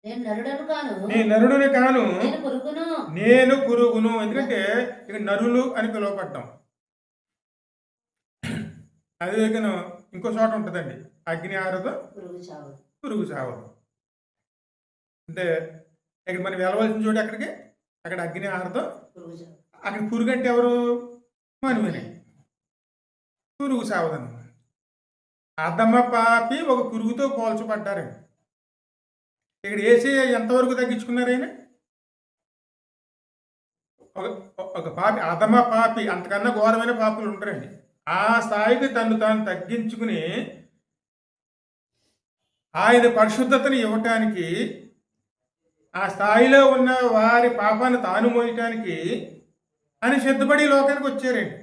నీ నరుడుని కాను, నేను పురుగును. ఎందుకంటే ఇక నరులు అని పిలువపడ్డాం. అదే ఇంకో చోట ఉంటుందండి, అగ్ని ఆరదు పురుగు చావదు. అంటే ఇక్కడ మనం వెళ్ళవలసిన చోటు ఎక్కడికి, అక్కడ అగ్ని ఆరదు, అక్కడ పురుగు అంటే ఎవరు, మనమని. పురుగు చావదను. అదమ్మ పాపి ఒక పురుగుతో పోల్చబడ్డారండి. ఇక్కడ వేసి ఎంతవరకు తగ్గించుకున్నారు ఆయన? ఒక పాపి, అధమ పాపి, అంతకన్నా ఘోరమైన పాపులు ఉంటారండి. ఆ స్థాయికి తను తాను తగ్గించుకుని ఆయన పరిశుద్ధతను ఇవ్వటానికి, ఆ స్థాయిలో ఉన్న వారి పాపాన్ని తాను మోయటానికి అని సిద్ధపడి లోకానికి వచ్చారండి.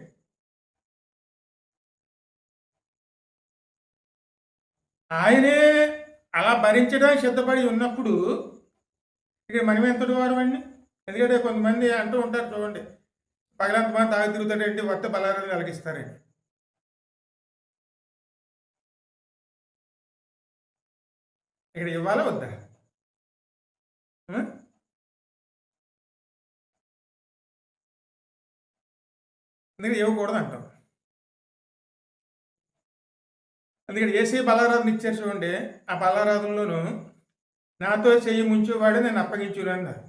ఆయనే అలా భరించడానికి సిద్ధపడి ఉన్నప్పుడు ఇక్కడ మనం ఎంతటి వారు అండి? ఎందుకంటే కొంతమంది అంటూ ఉంటారు చూడండి, పగలంతమంది తాగి తిరుగుతాడేంటి, వత్త బలారాన్ని వెలగిస్తారండి. ఇక్కడ ఇవ్వాలా వద్దా? ఎందుకంటే ఇవ్వకూడదు అంటాం. అందుకని ఏసీ బలారాధన ఇచ్చారు చూడండి, ఆ బలారాధనలోనూ నాతో చెయ్యి ముంచేవాడే నేను అప్పగించును అన్నారు.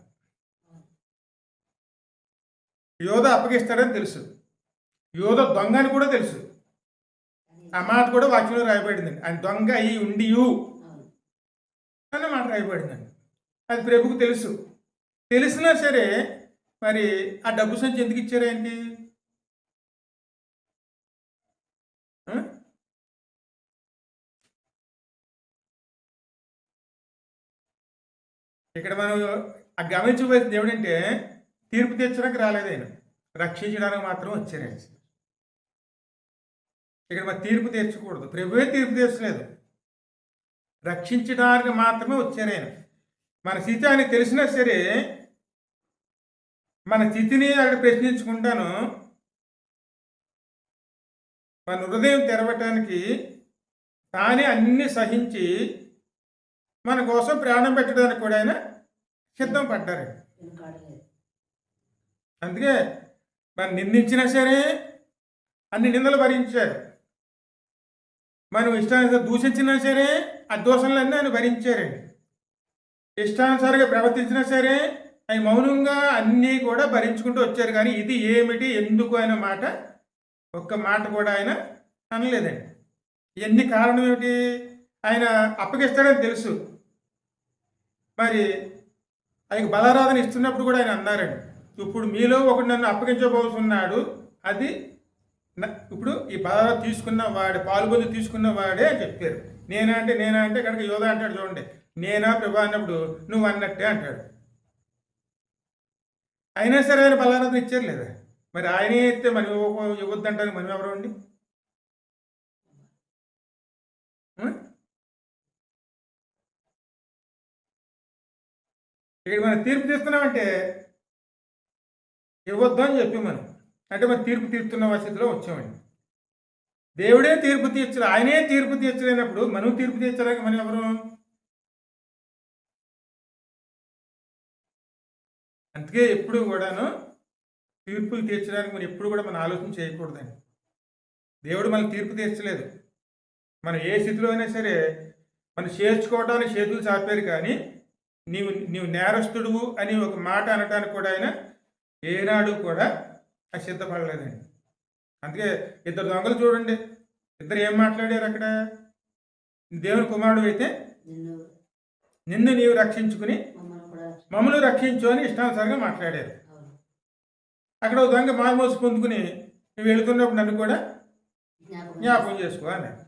యోధ అప్పగిస్తాడని తెలుసు, యోధ దొంగ అని కూడా తెలుసు. ఆ మాట కూడా వాక్యంలో రాయబడిందండి. ఆయన దొంగ అయి ఉండియు అన్న మాట రాయబడిందండి. అది ప్రభుకు తెలుసు. తెలిసినా సరే మరి ఆ డబ్బు సంచి ఎందుకు ఇచ్చారు ఆయనకి? ఇక్కడ మనం గమనించబోయేది ఏమిటంటే, తీర్పు తీర్చడానికి రాలేదు ఆయన, రక్షించడానికి మాత్రం వచ్చారు. ఇక్కడ మరి తీర్పు తీర్చకూడదు, ప్రభువే తీర్పు తీర్చలేదు, రక్షించడానికి మాత్రమే వచ్చారు ఆయన. మన స్థితి ఆయనకు తెలిసినా సరే మన స్థితిని అక్కడ ప్రశ్నించుకుంటాను, మన హృదయం తెరవటానికి తానే అన్ని సహించి మన కోసం ప్రాణం పెట్టడానికి కూడా ఆయన సిద్ధం పడ్డారండి. అందుకే మనం నిందించినా సరే అన్ని నిందలు భరించారు. మనం ఇష్టానుసారం దూషించినా సరే ఆ దోషణలన్నీ ఆయన భరించారండి. ఇష్టానుసారంగా ప్రవర్తించినా సరే ఆయన మౌనంగా అన్నీ కూడా భరించుకుంటూ వచ్చారు. కానీ ఇది ఏమిటి, ఎందుకు అనే మాట, ఒక్క మాట కూడా ఆయన అనలేదండి. ఇవన్నీ కారణం ఏమిటి? ఆయన అప్పగిస్తాడని తెలుసు. మరి ఆయనకు బలారాధన ఇస్తున్నప్పుడు కూడా ఆయన అన్నారండి, ఇప్పుడు మీలో ఒకడు నన్ను అప్పగించబోతున్నాడు, అది ఇప్పుడు ఈ బలారాధన తీసుకున్న వాడే, పాల్గొని తీసుకున్న వాడే అని చెప్పారు. నేనా అంటే కనుక యోధ అంటాడు చూడండి, నేనా ప్రభా అన్నప్పుడు నువ్వు అన్నట్టే అంటాడు. అయినా సరే ఆయన బలారాధన ఇచ్చారు లేదా? మరి ఆయనే ఇస్తే మనం ఇవ్వద్దంటారు, మనం ఎవరు అండి? ఇక్కడ మనం తీర్పు తీస్తున్నామంటే ఇవ్వద్దు అని చెప్పి మనం అంటే మనం తీర్పు తీర్చున్న పరిస్థితిలో వచ్చామండి. దేవుడే తీర్పు తీర్చరు, ఆయనే తీర్పు తీర్చలేనప్పుడు మనం తీర్పు తీర్చడానికి మనం ఎవరు? అందుకే ఎప్పుడు కూడాను తీర్పులు తీర్చడానికి మనం ఎప్పుడు కూడా మనం ఆలోచన చేయకూడదండి. దేవుడు మనం తీర్పు తీర్చలేదు. మనం ఏ స్థితిలో అయినా సరే మనం చేర్చుకోవడానికి చేతులు చాపారు, కానీ నీవు నేరస్తుడువు అని ఒక మాట అనటానికి కూడా ఆయన ఏనాడు కూడా సిద్ధపడలేదండి. అందుకే ఇద్దరు దొంగలు చూడండి, ఇద్దరు ఏం మాట్లాడారు అక్కడ? దేవుని కుమారుడు అయితే నిన్ను నీవు రక్షించుకుని మమ్మల్ని రక్షించు అని ఇష్టానుసారంగా మాట్లాడారు. అక్కడ ఒక దొంగ మారుమోసు పొందుకుని నువ్వు వెళుతున్నప్పుడు నన్ను కూడా జ్ఞాపకం చేసుకో అన్నాడు.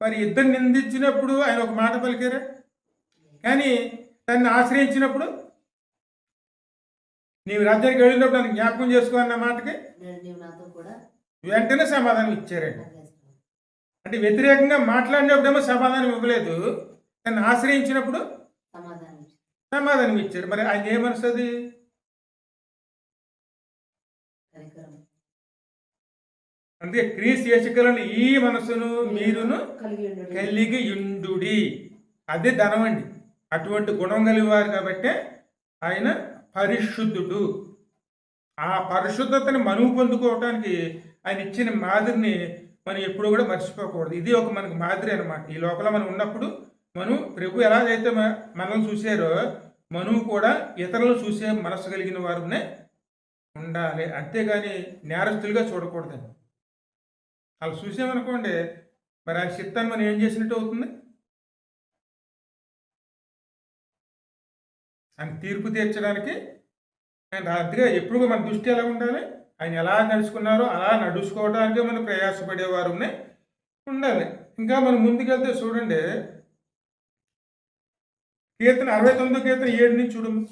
మరి ఇద్దరు నిందించినప్పుడు ఆయన ఒక మాట పలికారా? కానీ తన్ని ఆశ్రయించినప్పుడు నీవు రాజ్యానికి వెళ్ళినప్పుడు నన్ను జ్ఞాపకం చేసుకో అన్న మాటకి వెంటనే సమాధానం ఇచ్చారండి. అంటే వ్యతిరేకంగా మాట్లాడినప్పుడేమో సమాధానం ఇవ్వలేదు, తను ఆశ్రయించినప్పుడు సమాధానం ఇచ్చారు. మరి ఆయన ఏ మనసు అది? అందుకే క్రీస్తు యేసుకలను ఈ మనసును మీరును కలిగి యుండుడి, అదే ధనం అండి. అటువంటి గుణం కలిగివారు కాబట్టి ఆయన పరిశుద్ధుడు. ఆ పరిశుద్ధతని మనువు పొందుకోవటానికి ఆయన ఇచ్చిన మాదిరిని మనం ఎప్పుడు కూడా మర్చిపోకూడదు. ఇది ఒక మనకు మాదిరి అనమాట. ఈ లోపల మనం ఉన్నప్పుడు మనం ప్రభు ఎలాగైతే మనల్ని చూసారో మనము కూడా ఇతరులను చూసే మనసు కలిగిన వారునే ఉండాలి. అంతేగాని నేరస్తులుగా చూడకూడదండి. అలా చూసామనుకోండి మరి ఆ చిత్తాన్ని మనం ఏం చేసినట్టు అవుతుంది? ఆయన తీర్పు తీర్చడానికి ఆయన రాత్రిగా ఎప్పుడు మన దృష్టి ఎలా ఉండాలి? ఆయన ఎలా నడుచుకున్నారో అలా నడుచుకోవడానికి మనం ప్రయాసపడేవారు ఉండాలి. ఇంకా మనం ముందుకెళ్తే చూడండి, కీర్తన 69 కీర్తన 7 నుంచి చూడండి.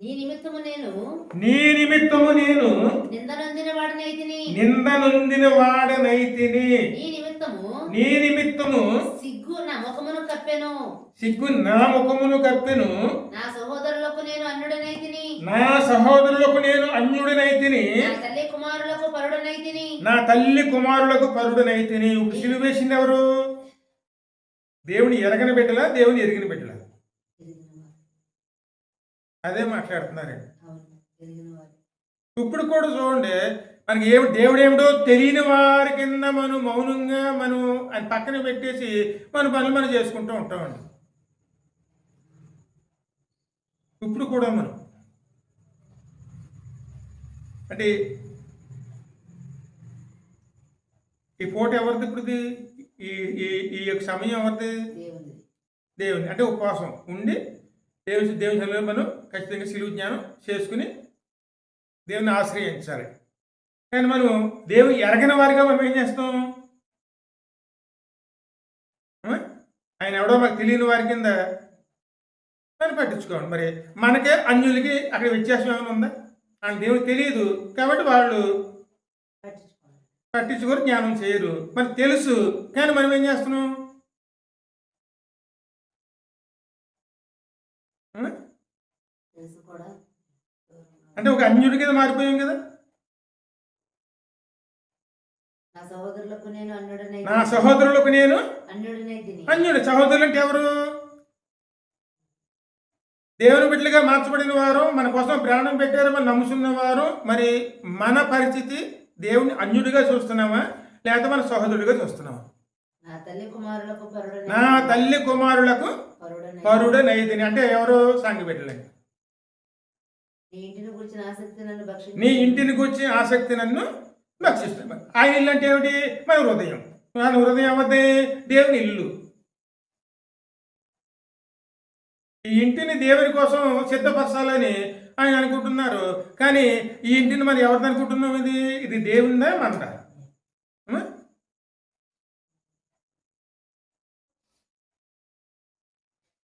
నీ నిమిత్తము నేను నిందనొందిన వాడనైతిని. నీ నిమిత్తము సిగ్గు నా ముఖమును కప్పెను. నా సహోదరులకు నేను అన్యుడనైతిని. నా తల్లి కుమారులకు పరుడనైతిని. ఇప్పుడు సిలువ వేసింది ఎవరు? దేవుని ఎరగని బిడ్డలా, దేవుని ఎరిగిన బిడ్డలా? అదే మాట్లాడుతున్నారండి. ఇప్పుడు కూడా చూడండి, మనకి దేవుడు ఏమిటో తెలియని వారి కింద మనం మౌనంగా మనం ఆయన పక్కన పెట్టేసి మన పనులు మనం చేసుకుంటూ ఉంటామండి. ఇప్పుడు కూడా మనం అంటే ఈ పూట ఎవరిది? ఇప్పుడు ఈ యొక్క సమయం ఎవరిది? దేవుని. అంటే ఉపవాసం ఉండి దేవుని సన్నిధిలో మనం ఖచ్చితంగా సిలువ జ్ఞానం చేసుకుని దేవుని ఆశ్రయించాలి. కానీ మనం దేవుని ఎరగని వారిగా మనం ఏం చేస్తాం? ఆయన ఎవడో మాకు తెలియని వారి కింద మనం పట్టించుకోండి. మరి మనకే అన్యులకి అక్కడ వ్యత్యాసం ఏమైనా ఉందా? ఆయన దేవునికి తెలియదు కాబట్టి వాళ్ళు పట్టించుకొని జ్ఞానం చేయరు. మనకు తెలుసు కానీ మనం ఏం చేస్తున్నాం? అంటే ఒక అన్యుడి కింద మారిపోయాం కదా. నా సహోదరులకు నేను అన్యుడు. సహోదరులు అంటే ఎవరు? దేవుని బిడ్డలుగా మార్చబడిన వారు, మన కోసం ప్రాణం పెట్టారు, మనం నమ్ముతున్న వారు. మరి మన పరిస్థితి దేవుని అన్యుడిగా చూస్తున్నామా లేకపోతే మన సహోదరుడిగా చూస్తున్నామా? నా తల్లి కుమారులకు పరుడనైతిని అంటే ఎవరు? సంఘ బిడ్డలండి. నీ ఇంటిని గురించి ఆసక్తి నన్ను భక్షిస్తాను. ఆయన ఇల్లు అంటే ఏమిటి? మన హృదయం. మన హృదయం ఏమవుతుంది? దేవుని ఇల్లు. ఈ ఇంటిని దేవుని కోసం సిద్ధపరచాలని ఆయన అనుకుంటున్నారు. కానీ ఈ ఇంటిని మనం ఎవరిది అనుకుంటున్నాం? ఇది దేవునిదా మనదా?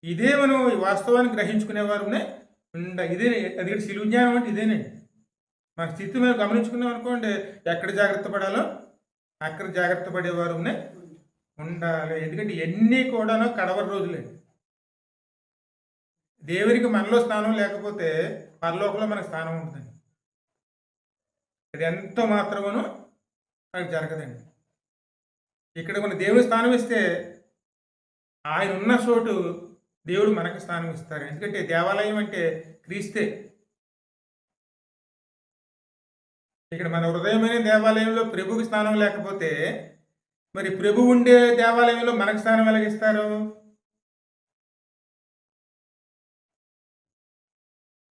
ఇదే మనం వాస్తవాన్ని గ్రహించుకునేవారు ఇదే. అది సిలువ జ్ఞానం అంటే ఇదేనండి. మన స్థితి మేము గమనించుకున్నాం అనుకోండి, ఎక్కడ జాగ్రత్త పడాలో అక్కడ జాగ్రత్త పడేవారు ఉండాలి. ఎందుకంటే ఎన్ని కూడా కడవరి రోజులే. దేవునికి మనలో స్థానం లేకపోతే పరలోకంలో మనకు స్థానం ఉంటుందండి. ఇది ఎంత మాత్రమో మనకు జరగదండి. ఇక్కడ మన దేవుని స్థానం ఇస్తే ఆయన ఉన్న చోటు దేవుడు మనకు స్థానం ఇస్తారు. ఎందుకంటే దేవాలయం అంటే క్రీస్తే. ఇక్కడ మన హృదయమైన దేవాలయంలో ప్రభువుకి స్థానం లేకపోతే మరి ప్రభు ఉండే దేవాలయంలో మనకు స్థానం ఎలాగిస్తారు?